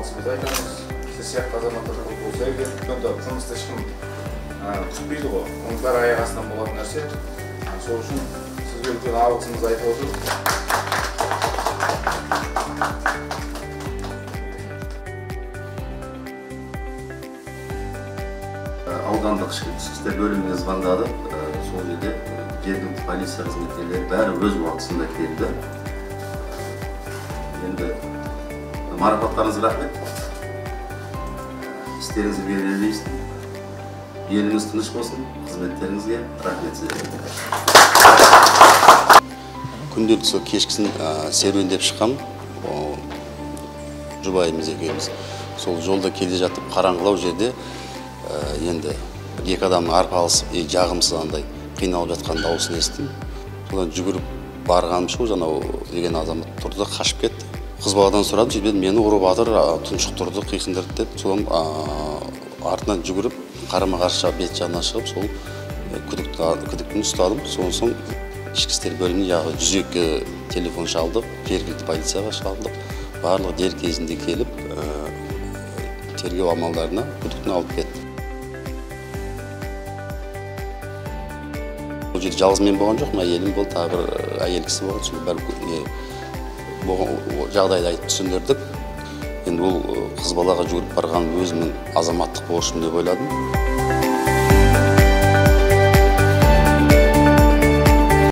алғысымызды айтамыз. Сіз сияқты азаматтар көп болса егер, онда қылмысты ешкім күтпейді ғой. Оның бәрі аяқ астынан болатын нәрсе. Сол үшін сізге үлкен алғысымызды айтып отырмыз. Аудандық ішкі істер бөліміне звондады. Сол жерде жергілікті полиция қызметкерлері бәрі өз уақытысында келді. Енді марапаттарыңызға рахмет. Істеріңізді бере бересін. Еліңіз тыныш болсын. Қызметтеріңізге рахмет сіздерге. Күнделікті кешкісін серуендеп шыққам. Жұбайымыз екеуміз. Сол жолда келе жатып қараңғылау жерде енді екі адамның арпалысып, жағымсыз андай қиналып жатқан дауысын естідім. Содан жүгіріп барғаным шу, жаңау деген азамат тұрды да қашып кетті. Қыз баладан сұрадым, сөйтіп мені ұрып жатыр, тұншықтырды, қиқындырды деп. Содан артынан жүгіріп, қарама-қарсы бет жағына шығып, сол күдіктіні ұстадым. Содан соң ішкі істер бөліміне яғни 102 телефон шалдық, жергілікті полицияға шалдық. Барлығы дер кезінде келіп, тергеу амалдарына күдіктіні алып кетті. Бұл жерде жалғыз мен болған жоқпын, әйелім болды, тағы бір әйел кісі болған. Сол бәрі жағдайды айтып түсіндірдік. Енді ол қыз балаға жүгіріп барған өзімнің азаматтық борышым деп ойладым.